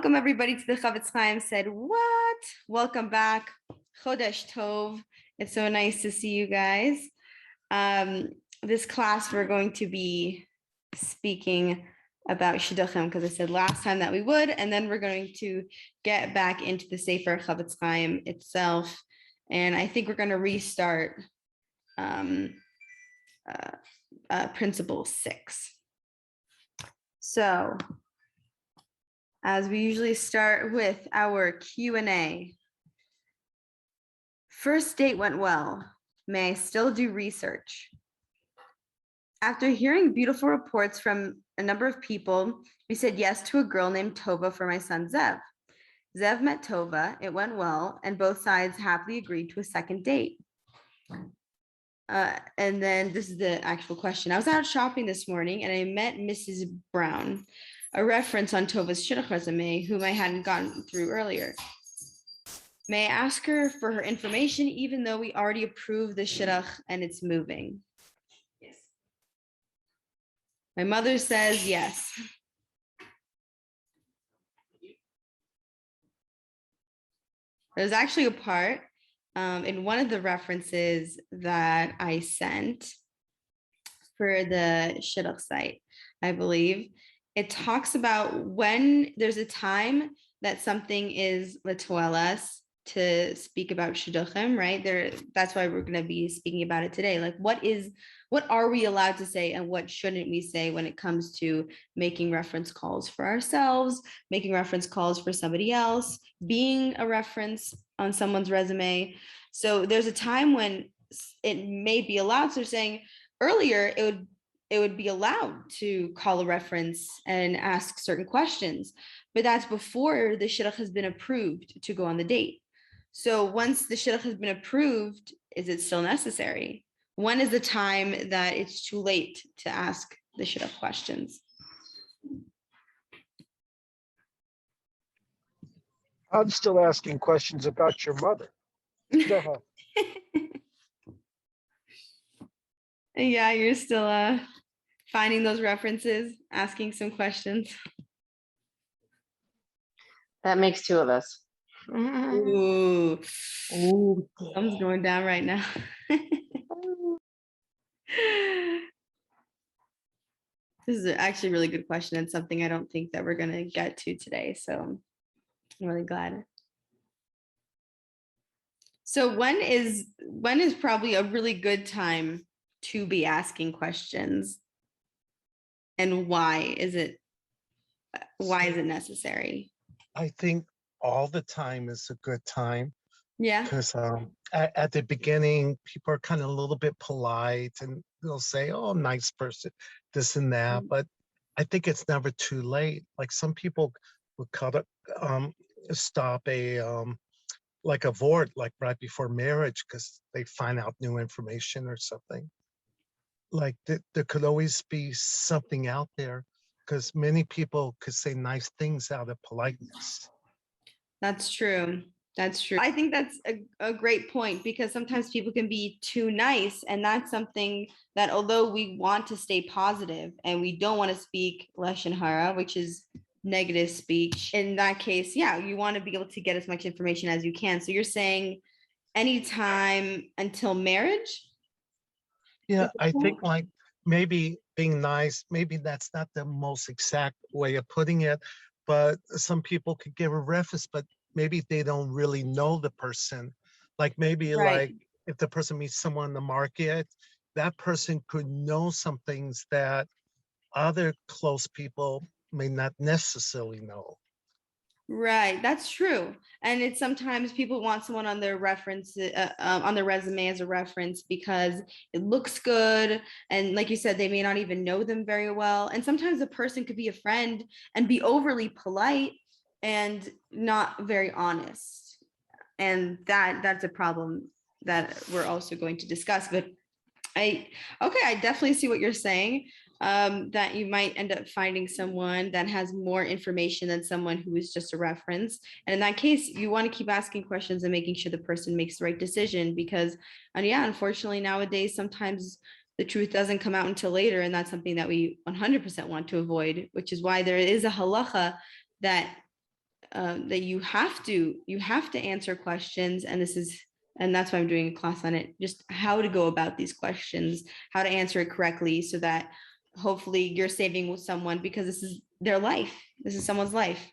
Welcome everybody to the Chofetz Chaim said what? Welcome back. Chodesh Tov. It's so nice to see you guys. This class we're going to be speaking about Shidduchim because I said last time that we would, and then we're going to get back into the Sefer Chofetz Chaim itself. And I think we're going to restart principle 6. So as we usually start with our Q&A. First date went well. May I still do research? After hearing beautiful reports from a number of people, we said yes to a girl named Tova for my son Zev. Zev met Tova, it went well, and both sides happily agreed to a second date. And then this is the actual question. I was out shopping this morning and I met Mrs. Brown, a reference on Tova's Shidduch resume, whom I hadn't gotten through earlier. May I ask her for her information, even though we already approved the Shidduch and it's moving? Yes. My mother says yes. There's actually a part in one of the references that I sent for the Shidduch site, I believe. It talks about when there's a time that something is letoelas to speak about Shidduchim, right? That's why we're going to be speaking about it today. Like, what are we allowed to say and what shouldn't we say when it comes to making reference calls for ourselves, making reference calls for somebody else, being a reference on someone's resume. So there's a time when it may be allowed. So they're saying earlier it would be allowed to call a reference and ask certain questions, but that's before the Shidduch has been approved to go on the date. So once the Shidduch has been approved, is it still necessary? When is the time that it's too late to ask the Shidduch questions? I'm still asking questions about your mother. Yeah, you're still finding those references, asking some questions. That makes two of us. Ooh, thumbs going down right now. This is actually a really good question and something I don't think that we're going to get to today. So I'm really glad. So when is probably a really good time to be asking questions, and why is it necessary? I think all the time is a good time. Yeah. Because at the beginning, people are kind of a little bit polite and they'll say, "Oh, nice person," this and that. Mm-hmm. But I think it's never too late. Like some people would stop like a vort, like right before marriage, because they find out new information or something. Like there could always be something out there, because many people could say nice things out of politeness. That's true. That's true. I think that's a great point, because sometimes people can be too nice, and that's something that, although we want to stay positive and we don't want to speak lashon hara, which is negative speech, in that case, yeah, you want to be able to get as much information as you can. So you're saying anytime until marriage? Yeah, I think like maybe being nice, maybe that's not the most exact way of putting it, but some people could give a reference, but maybe they don't really know the person. Like maybe like if the person meets someone in the market, that person could know some things that other close people may not necessarily know. Right, that's true. And it's sometimes people want someone on their reference, on their resume as a reference because it looks good. And like you said, they may not even know them very well. And sometimes a person could be a friend and be overly polite and not very honest. And that's a problem that we're also going to discuss. But I definitely see what you're saying. That you might end up finding someone that has more information than someone who is just a reference. And in that case, you want to keep asking questions and making sure the person makes the right decision, because, unfortunately nowadays, sometimes the truth doesn't come out until later. And that's something that we 100% want to avoid, which is why there is a halacha that that you have to answer questions, and that's why I'm doing a class on it, just how to go about these questions, how to answer it correctly, so that hopefully you're saving with someone, because this is their life. This is someone's life.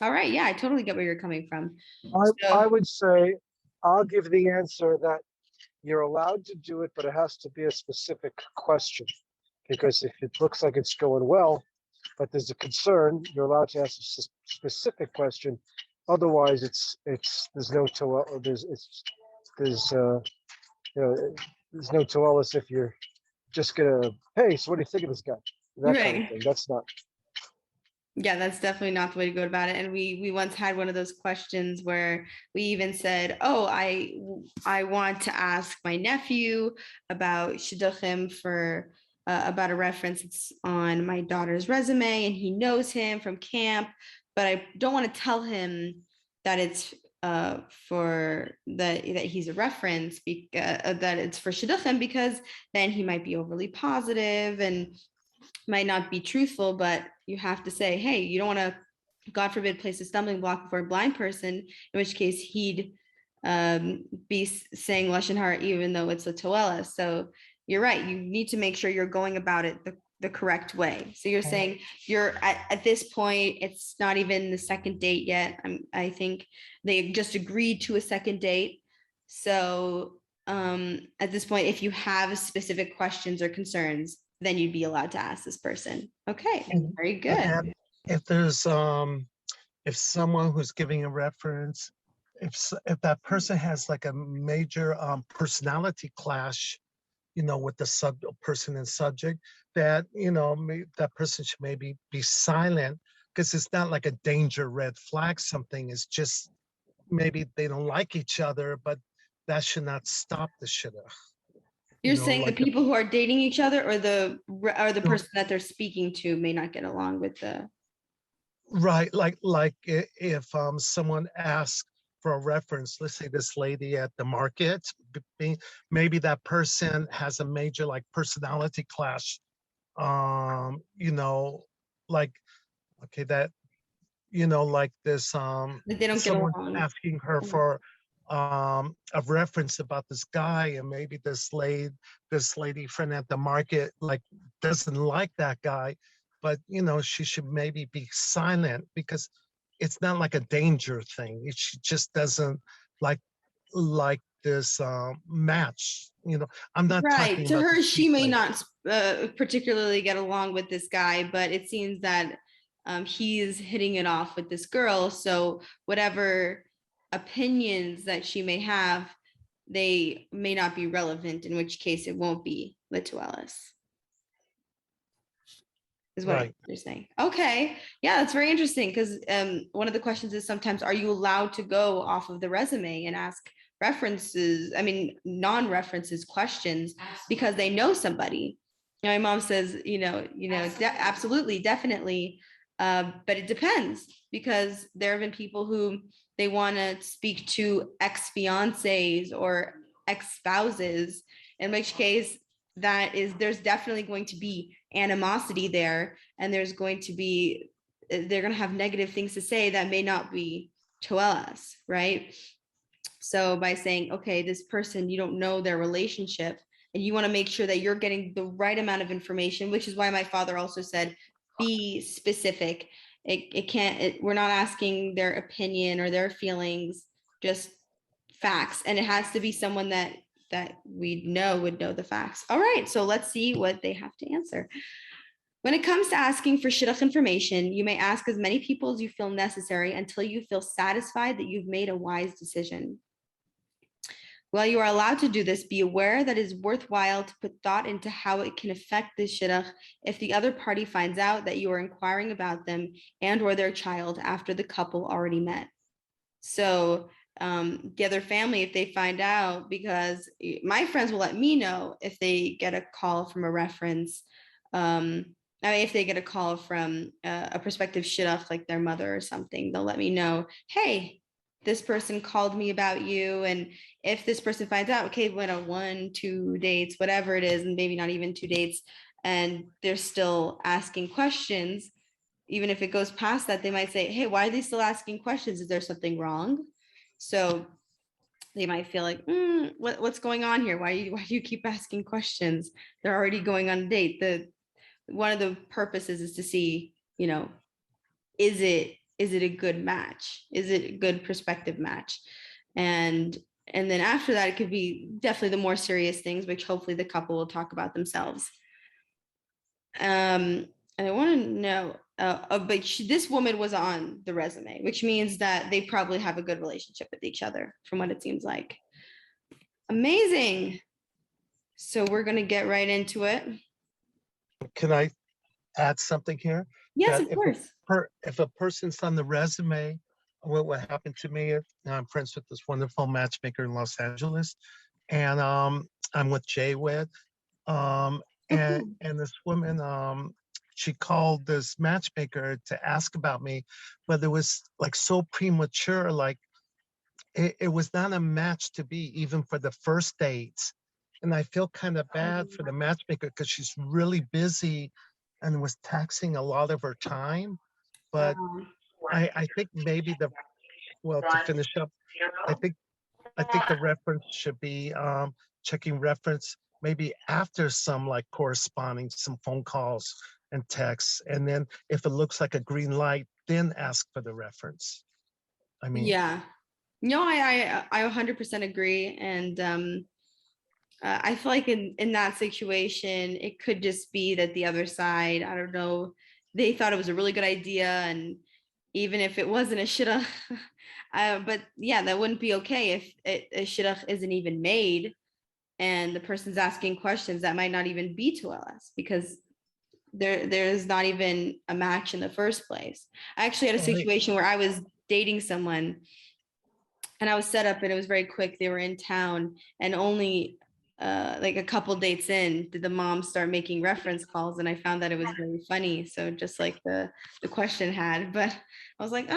All right. Yeah, I totally get where you're coming from. I would say, I'll give the answer that you're allowed to do it, but it has to be a specific question. Because if it looks like it's going well, but there's a concern, you're allowed to ask a specific question. Otherwise, there's no toelis if you're just gonna, hey, so what do you think of this guy? That kind of thing. That's not. Yeah, that's definitely not the way to go about it. And we once had one of those questions where we even said, oh, I want to ask my nephew about Shidduchim for about a reference that's on my daughter's resume, and he knows him from camp, but I don't want to tell him that it's for that he's a reference, that it's for Shidduchim, because then he might be overly positive and might not be truthful. But you have to say, hey, you don't want to, God forbid, place a stumbling block before a blind person, in which case he'd be saying lashon hara even though it's a toela. So you're right, you need to make sure you're going about it the correct way. So you're saying you're at this point, it's not even the second date yet. I think they just agreed to a second date. So at this point, if you have specific questions or concerns, then you'd be allowed to ask this person. Okay, very good. And if there's if someone who's giving a reference, if that person has like a major personality clash, with the person and subject, that that person should maybe be silent, because it's not like a danger red flag. Something is just maybe they don't like each other, but that should not stop the shidduch. You're saying the people who are dating each other, or the person that they're speaking to may not get along with the. Right, like if someone asks for a reference, let's say this lady at the market, maybe that person has a major like personality clash, like, okay, that, like this, They don't get someone along. asking her for a reference about this guy, and maybe this lady friend at the market like doesn't like that guy, but she should maybe be silent, because it's not like a danger thing. She just doesn't like this match. I'm not right talking to about her. She may like, not particularly get along with this guy, but it seems that he's hitting it off with this girl. So whatever opinions that she may have, they may not be relevant, in which case it won't be lituelis. Is what right. you're saying. Okay. Yeah, that's very interesting, because one of the questions is sometimes, are you allowed to go off of the resume and ask references, non-references questions, because they know somebody? My mom says, absolutely, definitely. But it depends, because there have been people who they want to speak to ex-fiancés or ex-spouses, in which case there's definitely going to be animosity there, and they're going to have negative things to say that may not be toelas, right? So by saying, okay, this person, you don't know their relationship, and you want to make sure that you're getting the right amount of information, which is why my father also said, be specific. We're not asking their opinion or their feelings, just facts. And it has to be someone that we know would know the facts. All right, so let's see what they have to answer. When it comes to asking for shidduch information, you may ask as many people as you feel necessary until you feel satisfied that you've made a wise decision. While you are allowed to do this, be aware that it is worthwhile to put thought into how it can affect the shidduch if the other party finds out that you are inquiring about them and or their child after the couple already met. So the other family, if they find out, because my friends will let me know if they get a call from a reference, if they get a call from a prospective shidduch, like their mother or something, they'll let me know, hey, this person called me about you. And if this person finds out, okay, went on 1-2 dates, whatever it is, and maybe not even 2 dates, and they're still asking questions, even if it goes past that, they might say, hey, why are they still asking questions? Is there something wrong? So they might feel like, what's going on here? Why do you keep asking questions? They're already going on a date. One of the purposes is to see, is it a good match? Is it a good prospective match? And then after that, it could be definitely the more serious things, which hopefully the couple will talk about themselves. And I want to know, but this woman was on the resume, which means that they probably have a good relationship with each other, from what it seems like. Amazing. So we're going to get right into it. Can I add something here? Yes, That of course. If a person's on the resume, what happened to me, I'm friends with this wonderful matchmaker in Los Angeles, and I'm with Jay-Wed, and this woman, she called this matchmaker to ask about me, but it was like so premature, like it was not a match to be even for the first dates. And I feel kind of bad for the matchmaker because she's really busy and was taxing a lot of her time. But I think maybe to finish up, I think the reference should be checking reference maybe after some like corresponding, some phone calls and texts. And then if it looks like a green light, then ask for the reference. I mean, yeah, no, I 100% agree. And I feel like in that situation, it could just be that the other side, I don't know, they thought it was a really good idea. And even if it wasn't a shidduch, but yeah, that wouldn't be okay if a shidduch isn't even made and the person's asking questions that might not even be to us because there's not even a match in the first place. I actually had a situation where I was dating someone and I was set up and it was very quick. They were in town and only like a couple dates in did the mom start making reference calls, and I found that it was very funny. So just like the question had, but I was like,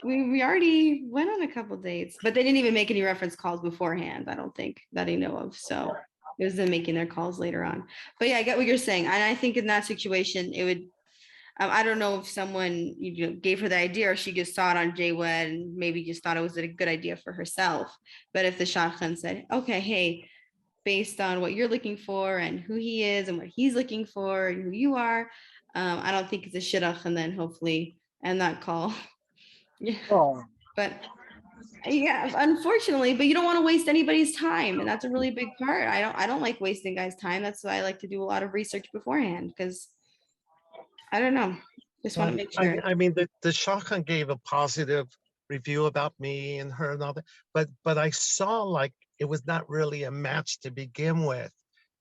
we already went on a couple dates, but they didn't even make any reference calls beforehand. I don't think that I know of. So it was them making their calls later on. But yeah, I get what you're saying. And I think in that situation, it would, I don't know if someone gave her the idea or she just saw it on Jay-Wed and maybe just thought it was a good idea for herself. But if the shadchan said, okay, hey, based on what you're looking for and who he is and what he's looking for and who you are, I don't think it's a shidduch, and then hopefully end that call. Yeah. Oh, But yeah, unfortunately, but you don't want to waste anybody's time. And that's a really big part. I don't like wasting guys' time. That's why I like to do a lot of research beforehand, because I don't know. Just want to make sure. I mean, the shadchan gave a positive review about me and her and all that, but I saw like it was not really a match to begin with.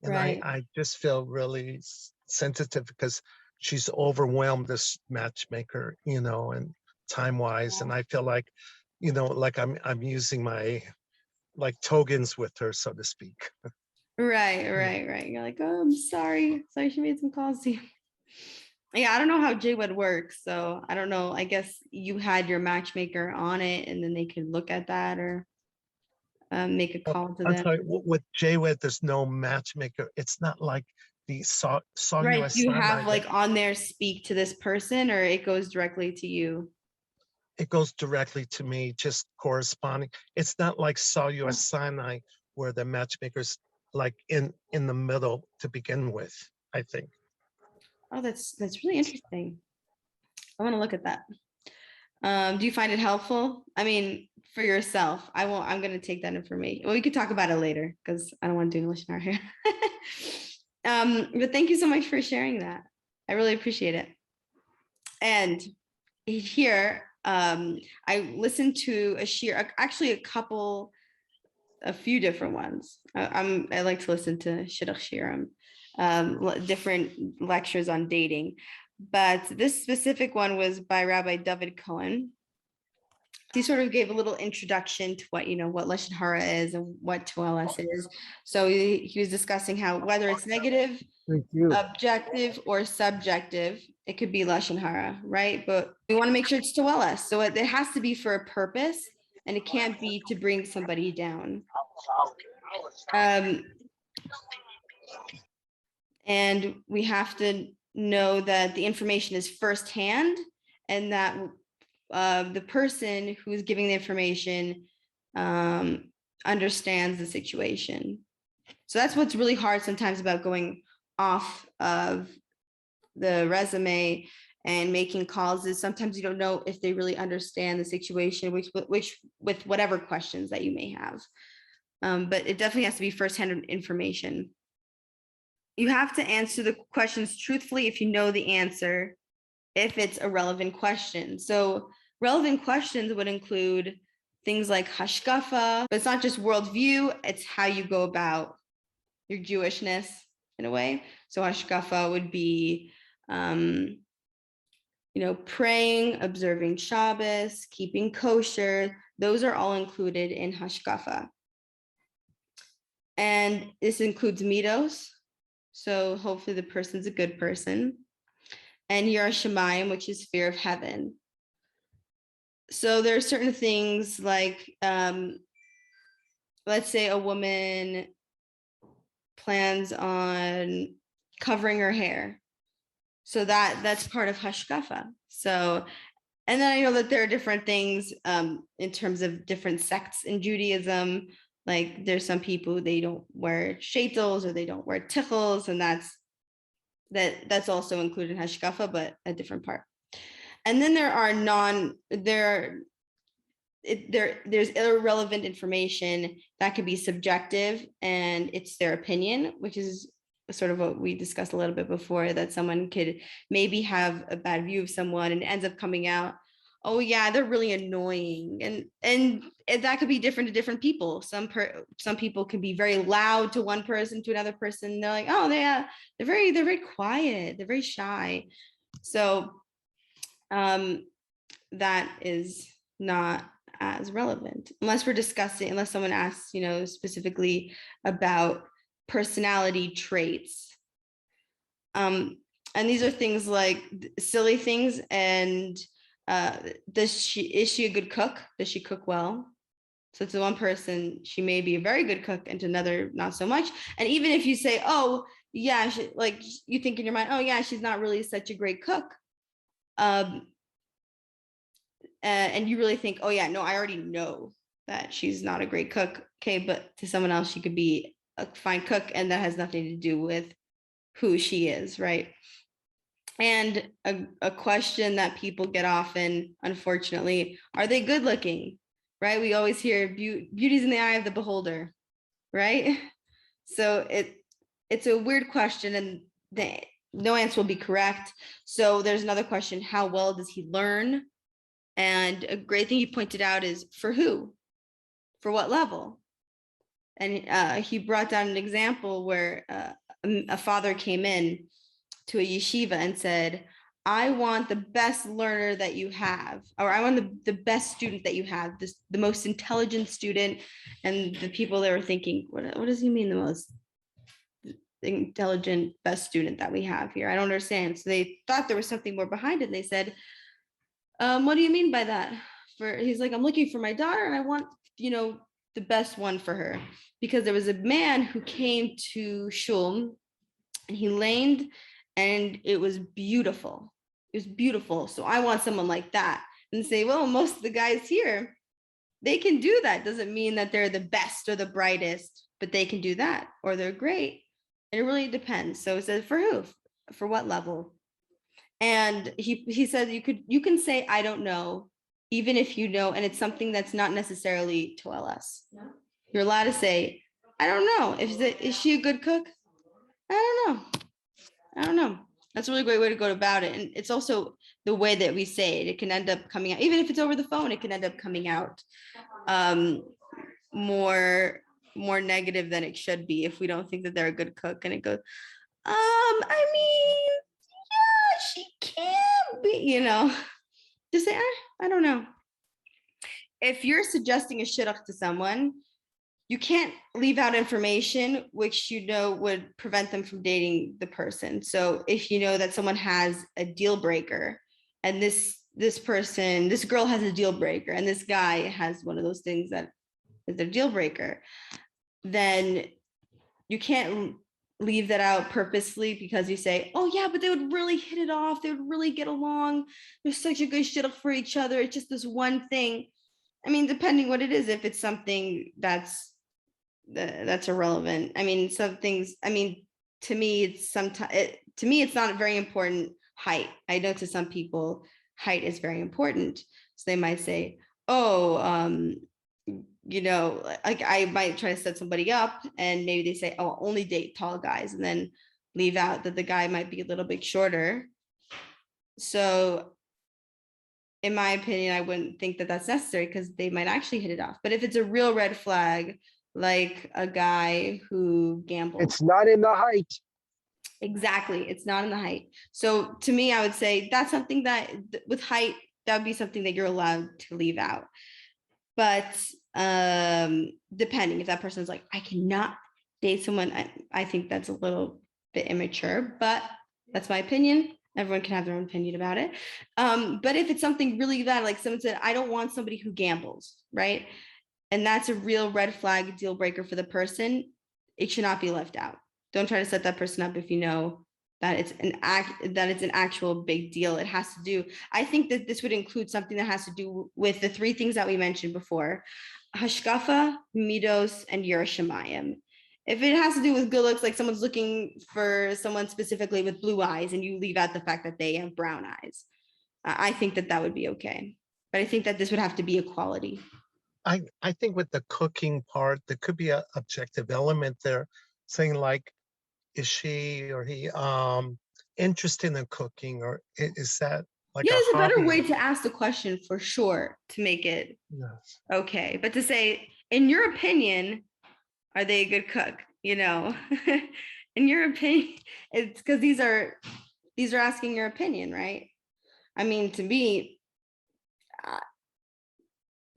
And Right. I just feel really sensitive because she's overwhelmed, this matchmaker, and time-wise. And I feel like, like I'm using my like tokens with her, so to speak. Right. You're like, oh, I'm sorry. Sorry she made some calls to you. Yeah, I don't know how Jay-Wed works. So I don't know. I guess you had your matchmaker on it and then they could look at that or make a call to I'm them. sorry, with Jay-Wed, there's no matchmaker. It's not like the saw you Right. as Do you have Sinai, like on there speak to this person, or it goes directly to you? it goes directly to me, just corresponding. It's not like saw you as Sinai where the matchmaker's like in the middle to begin with, I think. Oh, that's really interesting. I want to look at that. Do you find it helpful? I mean, for yourself, I'm going to take that information. Well, we could talk about it later because I don't want to do lashon here. But thank you so much for sharing that. I really appreciate it. And here, I listened to a shir, actually a few different ones. I like to listen to shidduch shirim, different lectures on dating. But this specific one was by Rabbi David Cohen. He sort of gave a little introduction to what lashon hara is and what toeles is. So he was discussing how whether it's negative, thank you. objective, or subjective, it could be lashon hara, right? But we want to make sure it's toeles. So it has to be for a purpose, and it can't be to bring somebody down. And we have to know that the information is firsthand and that the person who is giving the information understands the situation. So that's what's really hard sometimes about going off of the resume and making calls, is sometimes you don't know if they really understand the situation, which with whatever questions that you may have. But it definitely has to be firsthand information. You have to answer the questions truthfully if you know the answer, if it's a relevant question. So relevant questions would include things like hashkafa, but it's not just worldview, it's how you go about your Jewishness in a way. So hashkafa would be, praying, observing Shabbos, keeping kosher. Those are all included in hashkafa. And this includes midos. So hopefully the person's a good person. And Yirah Shamayim, which is fear of heaven. So there are certain things like, let's say a woman plans on covering her hair. So that's part of hashkafa. So, and then I know that there are different things in terms of different sects in Judaism. Like there's some people, they don't wear shaitels or they don't wear tichels, and that's also included in hashkafa, but a different part. And then there's irrelevant information that could be subjective and it's their opinion, which is sort of what we discussed a little bit before, that someone could maybe have a bad view of someone and it ends up coming out, oh yeah, they're really annoying. And that could be different to different people. Some people can be very loud to one person, to another person. They're like, oh, they're very quiet. They're very shy. So that is not as relevant unless someone asks, specifically about personality traits. And these are things like silly things. And is she a good cook? Does she cook well? So to one person, she may be a very good cook, and to another, not so much. And even if you say, oh, yeah, like you think in your mind, oh, yeah, she's not really such a great cook. And you really think, oh, yeah, no, I already know that she's not a great cook. Okay, but to someone else, she could be a fine cook, and that has nothing to do with who she is, right? And a question that people get often, unfortunately, are they good looking, right? We always hear beauty's in the eye of the beholder, right? So it's a weird question, and no answer will be correct. So there's another question: how well does he learn? And a great thing you pointed out is for who, for what level? And he brought down an example where a father came in to a yeshiva and said, I want the best learner that you have, or I want the best student that you have, the most intelligent student. And the people there were thinking, what does he mean, the most intelligent, best student that we have here? I don't understand. So they thought there was something more behind it. And they said, what do you mean by that? He's like, I'm looking for my daughter and I want, the best one for her. Because there was a man who came to shul and he laned, and it was beautiful. It was beautiful. So I want someone like that. And say, well, most of the guys here, they can do that. Doesn't mean that they're the best or the brightest, but they can do that, or they're great. And it really depends. So it says for who, for what level. And he said you can say, I don't know, even if you know, and it's something that's not necessarily to LS. No. You're allowed to say, I don't know. Is she a good cook? I don't know. That's a really great way to go about it. And it's also the way that we say it. It can end up coming out, even if it's over the phone, it can end up coming out more negative than it should be if we don't think that they're a good cook. And it goes, I mean, yeah, she can be, just say, I don't know. If you're suggesting a shidduch to someone, you can't leave out information which would prevent them from dating the person. So if you know that someone has a deal breaker, and this girl has a deal breaker, and this guy has one of those things that is their deal breaker, then you can't leave that out purposely because you say, oh yeah, but they would really hit it off. They would really get along. They're such a good shidduch for each other. It's just this one thing. I mean, depending what it is, if it's something that's irrelevant. I mean, some things, I mean, to me, it's not very important height. I know to some people, height is very important. So they might say, oh, you know, like I might try to set somebody up and maybe they say, oh, I'll only date tall guys, and then leave out that the guy might be a little bit shorter. So in my opinion, I wouldn't think that that's necessary because they might actually hit it off. But if it's a real red flag, like a guy who gambles. It's not in the height. Exactly. It's not in the height. So to me, I would say that's something that with height, that would be something that you're allowed to leave out. But depending if that person's like, I cannot date someone, I think that's a little bit immature, but that's my opinion. Everyone can have their own opinion about it. But if it's something really bad, like someone said, I don't want somebody who gambles, right? And that's a real red flag deal breaker for the person. It should not be left out. Don't try to set that person up if you know that it's an actual big deal. It has to do, I think that this would include something that has to do with the three things that we mentioned before: hashkafa, midos, and yerushalayim. If it has to do with good looks, like someone's looking for someone specifically with blue eyes and you leave out the fact that they have brown eyes, I think that would be okay. But I think that this would have to be a quality. I think with the cooking part, there could be an objective element there, saying like, is she or he interested in cooking, or is that like there's a better hobby? way to ask the question for sure to make it Yes. okay. But to say, in your opinion, are they a good cook? You know, in your opinion, it's because these are asking your opinion, right? I mean, to me,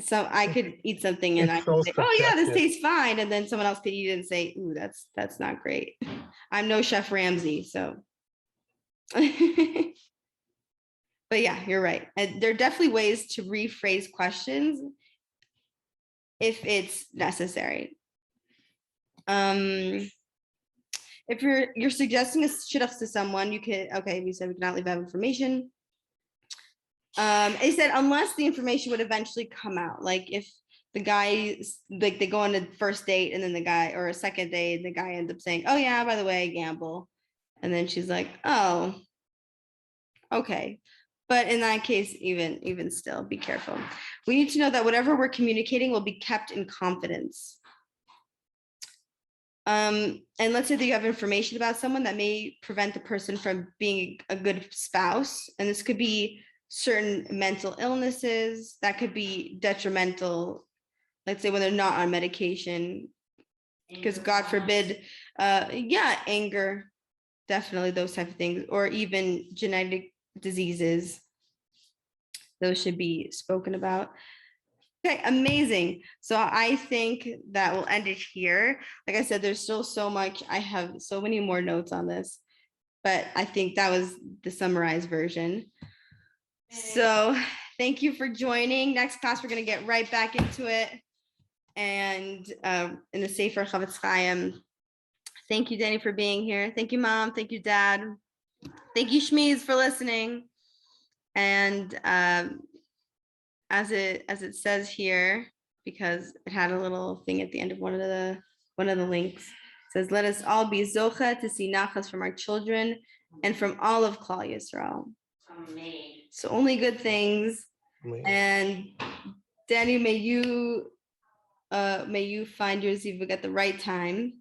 so I could eat something and I could say, oh yeah, this tastes fine. And then someone else could eat it and say, ooh, that's not great. I'm no Chef Ramsay, so. But yeah, you're right. And there are definitely ways to rephrase questions if it's necessary. If you're suggesting a shidduch to someone, you could, okay, we said we cannot leave out information. It said unless the information would eventually come out, like if the guy, like they go on a first date and then the guy, or a second date, the guy ends up saying, oh yeah, by the way, I gamble. And then she's like, oh, okay. But in that case, even still, be careful. We need to know that whatever we're communicating will be kept in confidence. And let's say that you have information about someone that may prevent the person from being a good spouse. And this could be certain mental illnesses that could be detrimental, let's say when they're not on medication, because God forbid, anger, definitely those type of things, or even genetic diseases, those should be spoken about. Okay, amazing. So I think that we'll end it here. Like I said, there's still so much. I have so many more notes on this, but I think that was the summarized version. So thank you for joining. Next class, we're going to get right back into it. And in the Sefer Chofetz Chaim. Thank you, Danny, for being here. Thank you, Mom. Thank you, Dad. Thank you, Shmiz, for listening. And as it says here, because it had a little thing at the end of one of the links, it says, let us all be zocha to see nachas from our children and from all of Klal Yisrael. So only good things. And Danny, may you find your zivug at the right time.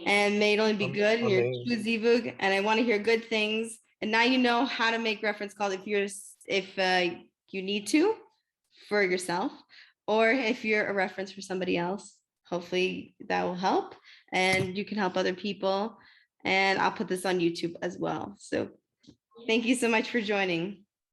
And may it only be good in your true zivug. And I want to hear good things. And now you know how to make reference calls if you need to for yourself, or if you're a reference for somebody else. Hopefully that will help, and you can help other people. And I'll put this on YouTube as well. So thank you so much for joining.